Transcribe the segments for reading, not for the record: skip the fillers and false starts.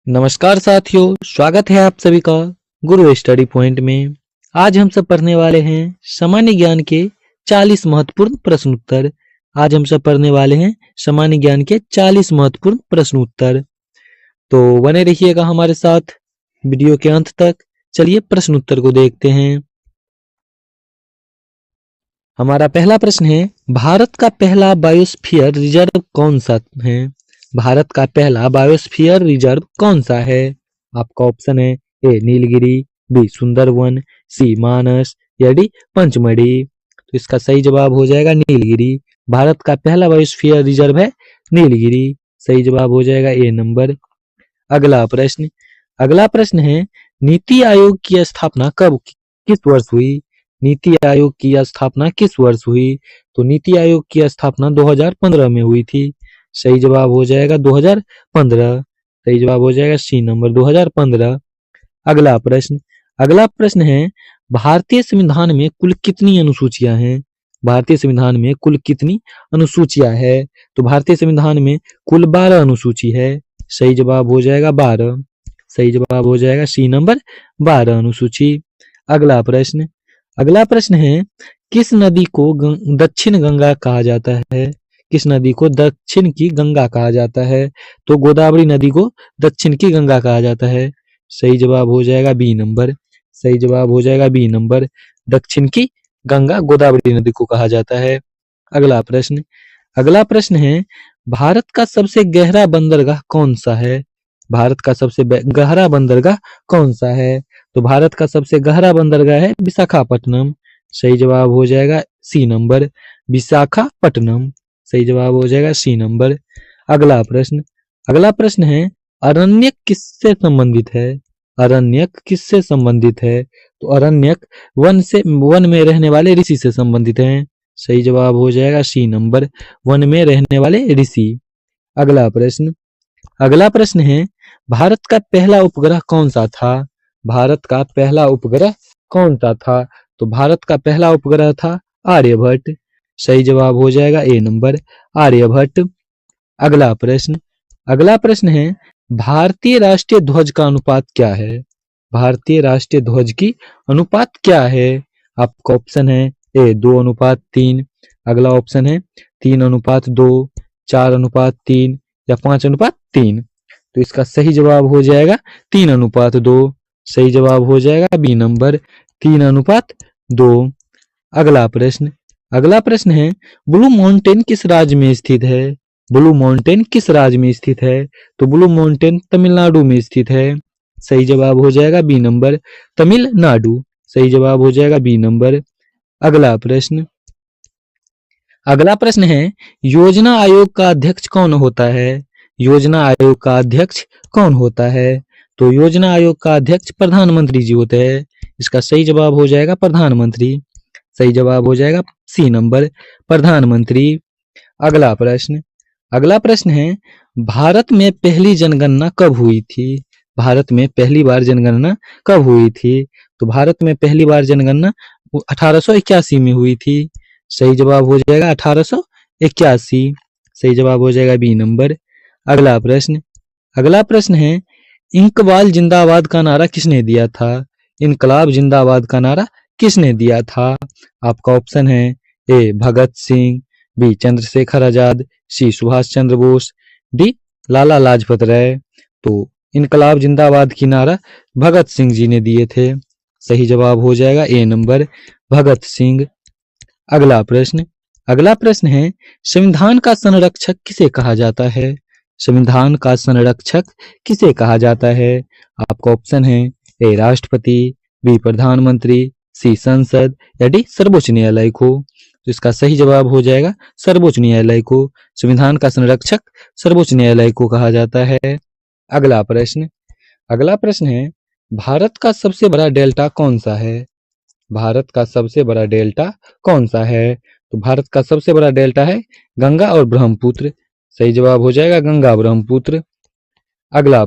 नमस्कार साथियों, स्वागत है आप सभी का गुरु स्टडी पॉइंट में। आज हम सब पढ़ने वाले हैं सामान्य ज्ञान के 40 महत्वपूर्ण प्रश्न उत्तर। आज हम सब पढ़ने वाले हैं सामान्य ज्ञान के 40 महत्वपूर्ण प्रश्न उत्तर। तो बने रहिएगा हमारे साथ वीडियो के अंत तक। चलिए प्रश्न उत्तर को देखते हैं। हमारा पहला प्रश्न है, भारत का पहला बायोस्फीयर रिजर्व कौन सा है? भारत का पहला बायोस्फीयर रिजर्व कौन सा है? आपका ऑप्शन है ए नीलगिरी, बी सुंदरवन, सी मानस या डी पंचमढ़ी। तो इसका सही जवाब हो जाएगा नीलगिरी। भारत का पहला बायोस्फीयर रिजर्व है नीलगिरी। सही जवाब हो जाएगा ए नंबर। अगला प्रश्न है, नीति आयोग की स्थापना किस वर्ष हुई? नीति आयोग की स्थापना किस वर्ष हुई? तो नीति आयोग की स्थापना 2015 में हुई थी। सही जवाब हो जाएगा 2015। सही जवाब हो जाएगा सी नंबर 2015। अगला प्रश्न है, भारतीय संविधान में कुल कितनी अनुसूचियां हैं? भारतीय संविधान में कुल कितनी अनुसूचियां है? तो भारतीय संविधान में कुल 12 अनुसूची है। सही जवाब हो जाएगा 12। सही जवाब हो जाएगा सी नंबर 12 अनुसूची। अगला प्रश्न है, किस नदी को दक्षिण गंगा कहा जाता है? किस नदी को दक्षिण की गंगा कहा जाता है? तो गोदावरी नदी को दक्षिण की गंगा कहा जाता है। सही जवाब हो जाएगा बी नंबर। सही जवाब हो जाएगा बी नंबर। दक्षिण की गंगा गोदावरी नदी को कहा जाता है। अगला प्रश्न है, भारत का सबसे गहरा बंदरगाह कौन सा है? भारत का सबसे गहरा बंदरगाह कौन सा है? तो भारत का सबसे गहरा बंदरगाह है विशाखापट्टनम। सही जवाब हो जाएगा सी नंबर, विशाखापट्टनम। सही जवाब हो जाएगा सी नंबर। अगला प्रश्न है, अरण्यक किससे संबंधित है? अरण्यक किससे संबंधित है? तो अरण्यक वन में रहने वाले ऋषि से संबंधित है। सही जवाब हो जाएगा सी नंबर, वन में रहने वाले ऋषि। अगला प्रश्न है, भारत का पहला उपग्रह कौन सा था? भारत का पहला उपग्रह कौन सा था? तो भारत का पहला उपग्रह था आर्यभट्ट। सही जवाब हो जाएगा ए नंबर, आर्यभट्ट। अगला प्रश्न है, भारतीय राष्ट्रीय ध्वज का अनुपात क्या है? भारतीय राष्ट्रीय ध्वज की अनुपात क्या है? आपका ऑप्शन है ए 2:3। अगला ऑप्शन है 3:2, 4:3 या 5:3। तो इसका सही जवाब हो जाएगा 3:2। सही जवाब हो जाएगा बी नंबर, 3:2। अगला प्रश्न है, ब्लू माउंटेन किस राज्य में स्थित है? ब्लू माउंटेन किस राज्य में स्थित है? तो ब्लू माउंटेन तमिलनाडु में स्थित है। सही जवाब हो जाएगा बी नंबर, तमिलनाडु। सही जवाब हो जाएगा बी नंबर। अगला प्रश्न है, योजना आयोग का अध्यक्ष कौन होता है? योजना आयोग का अध्यक्ष कौन होता है? तो योजना आयोग का अध्यक्ष प्रधानमंत्री जी होते हैं। इसका सही जवाब हो जाएगा प्रधानमंत्री। सही जवाब हो जाएगा सी नंबर, प्रधानमंत्री। अगला प्रश्न है, भारत में पहली जनगणना कब हुई थी? भारत में पहली बार जनगणना कब हुई थी? तो भारत में पहली बार जनगणना 1881 में हुई थी। सही जवाब हो जाएगा 1881। सही जवाब हो जाएगा बी नंबर। अगला प्रश्न है, इनकलाब जिंदाबाद का नारा किसने दिया था? इनकलाब जिंदाबाद का नारा किसने दिया था? आपका ऑप्शन है ए भगत सिंह, बी चंद्रशेखर आजाद, सी सुभाष चंद्र बोस, डी लाला लाजपत राय। तो इनकलाब जिंदाबाद की नारा भगत सिंह जी ने दिए थे। सही जवाब हो जाएगा ए नंबर, भगत सिंह। अगला प्रश्न है, संविधान का संरक्षक किसे कहा जाता है? संविधान का संरक्षक किसे कहा जाता है? आपका ऑप्शन है ए राष्ट्रपति, बी प्रधानमंत्री, सी संसद या डी सर्वोच्च न्यायालय को। तो इसका सही जवाब हो जाएगा सर्वोच्च न्यायालय को। संविधान का संरक्षक सर्वोच्च न्यायालय को कहा जाता है। अगला प्रश्न है, भारत का सबसे बड़ा डेल्टा कौन सा है? भारत का सबसे बड़ा डेल्टा कौन सा है? तो भारत का सबसे बड़ा डेल्टा है गंगा और ब्रह्मपुत्र। सही जवाब हो जाएगा गंगा ब्रह्मपुत्र। अगला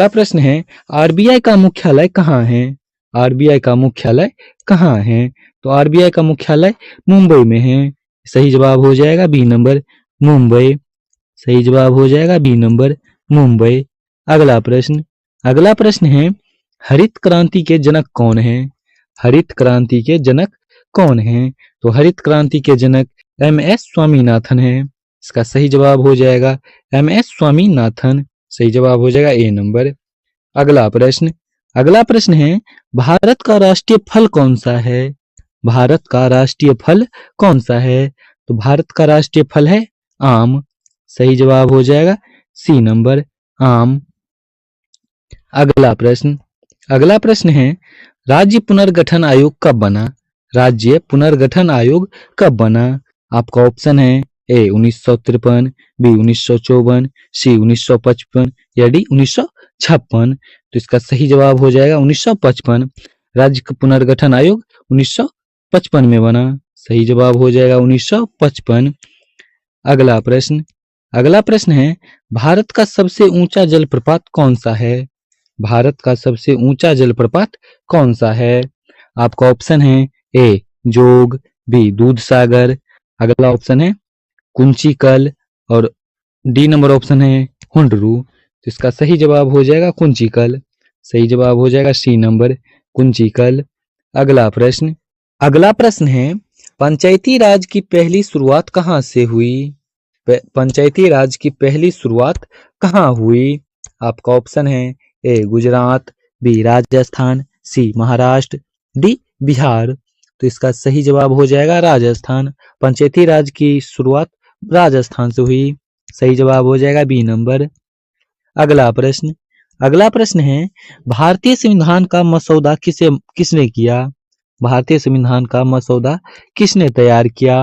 प्रश्न है, आरबीआई का मुख्यालय कहाँ है? आरबीआई का मुख्यालय कहाँ है? तो आरबीआई का मुख्यालय मुंबई में है। सही जवाब हो जाएगा बी नंबर, मुंबई। सही जवाब हो जाएगा बी नंबर, मुंबई। अगला प्रश्न, अगला प्रश्न है हरित क्रांति के जनक कौन है? हरित क्रांति के जनक कौन है? तो हरित क्रांति के जनक एम.एस. स्वामीनाथन है। इसका सही जवाब हो जाएगा एम.एस. स्वामीनाथन। सही जवाब हो जाएगा ए नंबर। अगला प्रश्न, अगला प्रश्न है भारत का राष्ट्रीय फल कौन सा है? भारत का राष्ट्रीय फल कौन सा है? तो भारत का राष्ट्रीय फल है आम। सही जवाब हो जाएगा सी नंबर, आम। अगला प्रश्न, अगला प्रश्न है राज्य पुनर्गठन आयोग कब बना? राज्य पुनर्गठन आयोग कब बना? आपका ऑप्शन है ए 1953, बी 1954, सी 1955 या डी 1956। तो इसका सही जवाब हो जाएगा 1955। राज्य पुनर्गठन आयोग 1955 में बना। सही जवाब हो जाएगा 1955। अगला प्रश्न, अगला प्रश्न है भारत का सबसे ऊंचा जलप्रपात कौन सा है? भारत का सबसे ऊंचा जलप्रपात कौन सा है? आपका ऑप्शन है ए जोग, बी दूध सागर, अगला ऑप्शन है कुंचिकल और डी नंबर ऑप्शन है हुंडरू। तो इसका सही जवाब हो जाएगा कुंचिकल। सही जवाब हो जाएगा सी नंबर, कुंचिकल। अगला प्रश्न, अगला प्रश्न है पंचायती राज की पहली शुरुआत कहाँ से हुई? पंचायती राज की पहली शुरुआत कहाँ हुई? आपका ऑप्शन है ए गुजरात, बी राजस्थान, सी महाराष्ट्र, डी बिहार। तो इसका सही जवाब हो जाएगा राजस्थान। पंचायती राज की शुरुआत राजस्थान से हुई। सही जवाब हो जाएगा बी नंबर। अगला प्रश्न, अगला प्रश्न है भारतीय संविधान का मसौदा किसने किया? भारतीय संविधान का मसौदा किसने तैयार किया?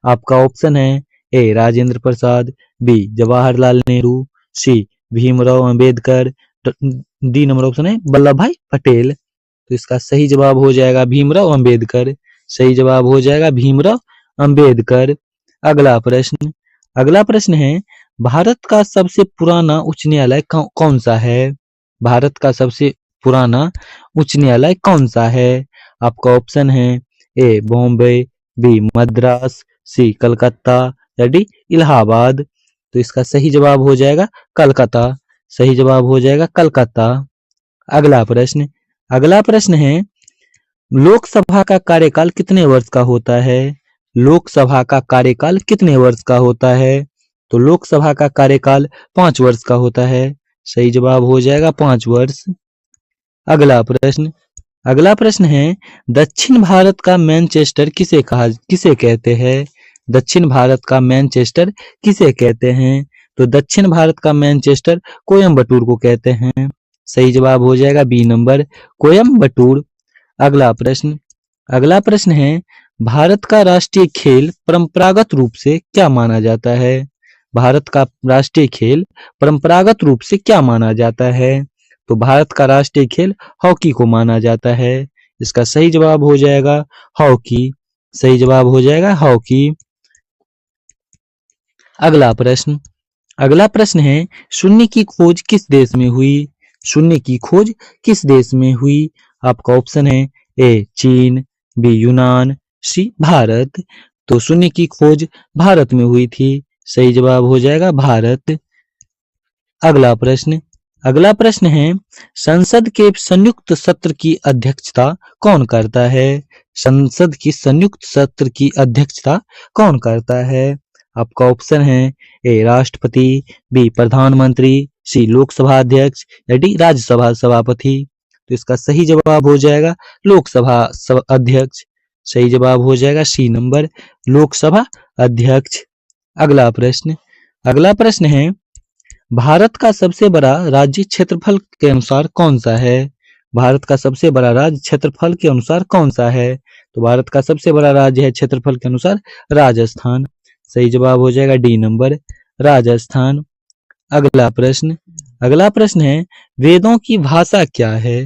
आपका ऑप्शन है A Rajendra Prasad, B Jawaharlal Nehru, C Bhimrao Ambedkar, D number option है वल्लभ भाई पटेल। तो इसका सही जवाब हो जाएगा भीमराव अंबेडकर। सही जवाब हो जाएगा भीमराव अंबेडकर। अगला प्रश्न, अगला प्रश्न है भारत का सबसे पुराना उच्च न्यायालय कौन सा है? भारत का सबसे पुराना उच्च न्यायालय कौन सा है? आपका ऑप्शन है ए बॉम्बे, बी मद्रास, सी कलकत्ता या डी इलाहाबाद। तो इसका सही जवाब हो जाएगा कलकत्ता। सही जवाब हो जाएगा कलकत्ता। अगला प्रश्न, अगला प्रश्न है लोकसभा का कार्यकाल कितने वर्ष का होता है? लोकसभा का कार्यकाल कितने वर्ष का होता है? तो लोकसभा का कार्यकाल 5 वर्ष का होता है। सही जवाब हो जाएगा 5 वर्ष। अगला प्रश्न, अगला प्रश्न है दक्षिण भारत का मैनचेस्टर किसे कहते हैं? दक्षिण भारत का मैनचेस्टर किसे कहते हैं? तो दक्षिण भारत का मैनचेस्टर कोयम्बटूर को कहते हैं। सही जवाब हो जाएगा बी नंबर, कोयम्बटूर। अगला प्रश्न, अगला प्रश्न है भारत का राष्ट्रीय खेल परंपरागत रूप से क्या माना जाता है? भारत का राष्ट्रीय खेल परंपरागत रूप से क्या माना जाता है? तो भारत का राष्ट्रीय खेल हॉकी को माना जाता है। इसका सही जवाब हो जाएगा हॉकी। सही जवाब हो जाएगा हॉकी। अगला प्रश्न, अगला प्रश्न है शून्य की खोज किस देश में हुई? शून्य की खोज किस देश में हुई? आपका ऑप्शन है ए चीन, बी यूनान, सी भारत। तो शून्य की खोज भारत में हुई थी। सही जवाब हो जाएगा भारत। अगला प्रश्न, अगला प्रश्न है संसद के संयुक्त सत्र की अध्यक्षता कौन करता है? संसद की संयुक्त सत्र की अध्यक्षता कौन करता है? आपका ऑप्शन है ए राष्ट्रपति, बी प्रधानमंत्री, सी लोकसभा अध्यक्ष या डी राज्यसभा सभापति। तो इसका सही जवाब हो जाएगा लोकसभा अध्यक्ष। सही जवाब हो जाएगा सी नंबर, लोकसभा अध्यक्ष। अगला प्रश्न, अगला प्रश्न है भारत का सबसे बड़ा राज्य क्षेत्रफल के अनुसार कौन सा है? भारत का सबसे बड़ा राज्य क्षेत्रफल के अनुसार कौन सा है? तो भारत का सबसे बड़ा राज्य है क्षेत्रफल के अनुसार राजस्थान। सही जवाब हो जाएगा डी नंबर, राजस्थान। अगला प्रश्न, अगला प्रश्न है वेदों की भाषा क्या है?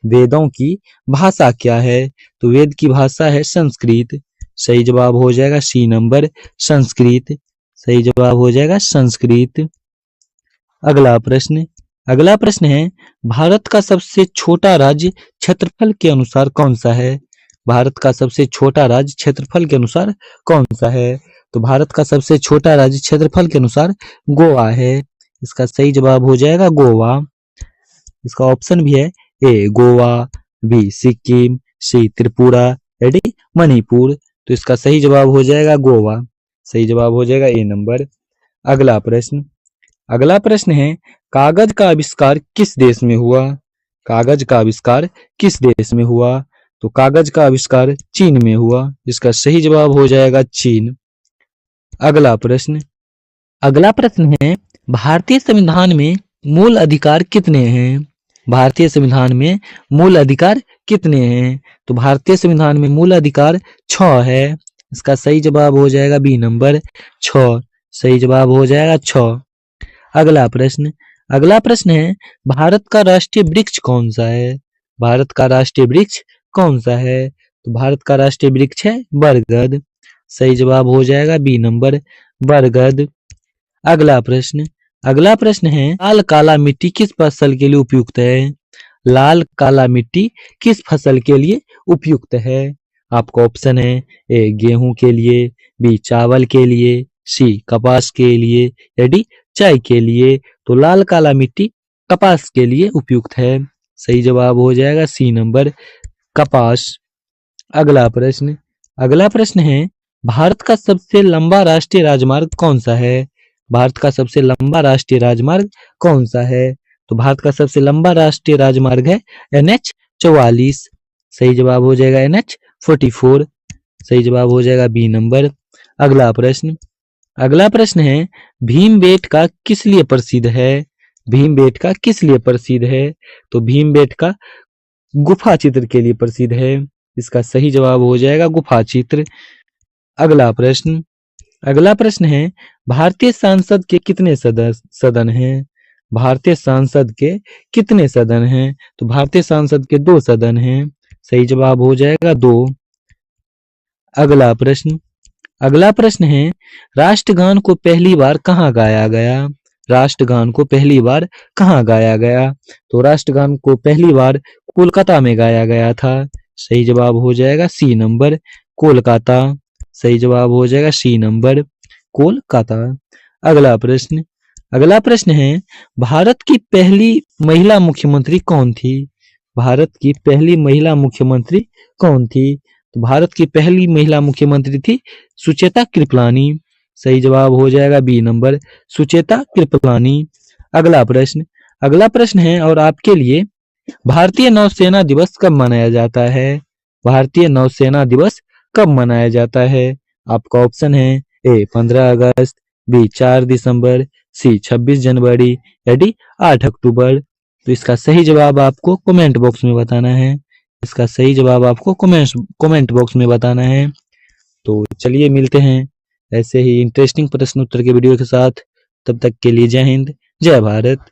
वेदों की भाषा क्या है? तो वेद की भाषा है संस्कृत। सही जवाब हो जाएगा सी नंबर, संस्कृत। सही जवाब हो जाएगा संस्कृत। अगला प्रश्न, अगला प्रश्न है भारत का सबसे छोटा राज्य क्षेत्रफल के अनुसार कौन सा है? भारत का सबसे छोटा राज्य क्षेत्रफल के अनुसार कौन सा है? तो भारत का सबसे छोटा राज्य क्षेत्रफल के अनुसार गोवा है। इसका सही जवाब हो जाएगा गोवा। इसका ऑप्शन भी है ए गोवा, बी सिक्किम, सी त्रिपुरा, या डी मणिपुर। तो इसका सही जवाब हो जाएगा गोवा। सही जवाब हो जाएगा ए नंबर। अगला प्रश्न। अगला प्रश्न है कागज का आविष्कार किस देश में हुआ? कागज का आविष्कार किस देश में हुआ? तो कागज का आविष्कार चीन में हुआ। इसका सही जवाब हो जाएगा चीन। अगला प्रश्न। अगला प्रश्न है भारतीय संविधान में मूल अधिकार कितने हैं? भारतीय संविधान में मूल अधिकार कितने हैं? तो भारतीय संविधान में मूल अधिकार 6 है। इसका सही जवाब हो जाएगा बी नंबर 6। सही जवाब हो जाएगा 6। अगला प्रश्न। अगला प्रश्न है भारत का राष्ट्रीय वृक्ष कौन सा है? भारत का राष्ट्रीय वृक्ष कौन सा है? तो भारत का राष्ट्रीय वृक्ष है बरगद। सही जवाब हो जाएगा बी नंबर बरगद। अगला प्रश्न। अगला प्रश्न है लाल काला मिट्टी किस फसल के लिए उपयुक्त है? लाल काला मिट्टी किस फसल के लिए उपयुक्त है? आपका ऑप्शन है ए गेहूं के लिए, बी चावल के लिए, सी कपास के लिए, या डी चाय के लिए। तो लाल काला मिट्टी कपास के लिए उपयुक्त है। सही जवाब हो जाएगा सी नंबर कपास। अगला प्रश्न। अगला प्रश्न है भारत का सबसे लंबा राष्ट्रीय राजमार्ग कौन सा है? भारत का सबसे लंबा राष्ट्रीय राजमार्ग कौन सा है? तो भारत का सबसे लंबा राष्ट्रीय राजमार्ग है NH-44। सही जवाब हो जाएगा NH-44। सही जवाब हो जाएगा बी नंबर। अगला प्रश्न। अगला प्रश्न है भीमबेटका किस लिए प्रसिद्ध है? भीमबेटका किस लिए प्रसिद्ध है? तो भीमबेटका गुफा चित्र के लिए प्रसिद्ध है। इसका सही जवाब हो जाएगा गुफा चित्र। अगला प्रश्न। अगला प्रश्न है भारतीय संसद के कितने सदन हैं? भारतीय संसद के कितने सदन हैं? तो भारतीय संसद के 2 सदन हैं। सही जवाब हो जाएगा 2। अगला प्रश्न। अगला प्रश्न है राष्ट्रगान को पहली बार कहाँ गाया गया? राष्ट्रगान को पहली बार कहाँ गाया गया? तो राष्ट्रगान को पहली बार कोलकाता में गाया गया था। सही जवाब हो जाएगा सी नंबर कोलकाता। सही जवाब हो जाएगा सी नंबर कोलकाता। अगला प्रश्न। अगला प्रश्न है भारत की पहली महिला मुख्यमंत्री कौन थी? भारत की पहली महिला मुख्यमंत्री कौन थी? तो भारत की पहली महिला मुख्यमंत्री थी सुचेता कृपलानी। सही जवाब हो जाएगा बी नंबर सुचेता कृपलानी। अगला प्रश्न। अगला प्रश्न है और आपके लिए भारतीय नौसेना दिवस कब मनाया जाता है? भारतीय नौसेना दिवस कब मनाया जाता है? आपका ऑप्शन है ए 15 अगस्त, बी 4 दिसंबर, सी 26 जनवरी, या डी 8 अक्टूबर। तो इसका सही जवाब आपको कमेंट बॉक्स में बताना है। इसका सही जवाब आपको कमेंट बॉक्स में बताना है। तो चलिए मिलते हैं ऐसे ही इंटरेस्टिंग प्रश्न उत्तर के वीडियो के साथ। तब तक के लिए जय हिंद, जय भारत।